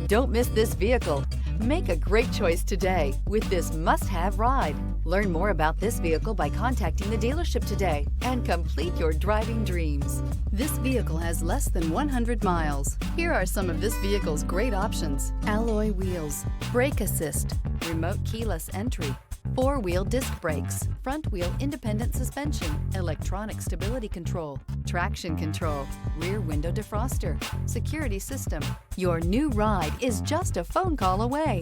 Don't miss this vehicle. Make a great choice today with this must-have ride. Learn more about this vehicle by contacting the dealership today and complete your driving dreams. This vehicle has less than 100 miles. Here are some of this vehicle's great options: alloy wheels, brake assist, remote keyless entry, four-wheel disc brakes, front-wheel independent suspension, electronic stability control, traction control, rear window defroster, security system. Your new ride is just a phone call away.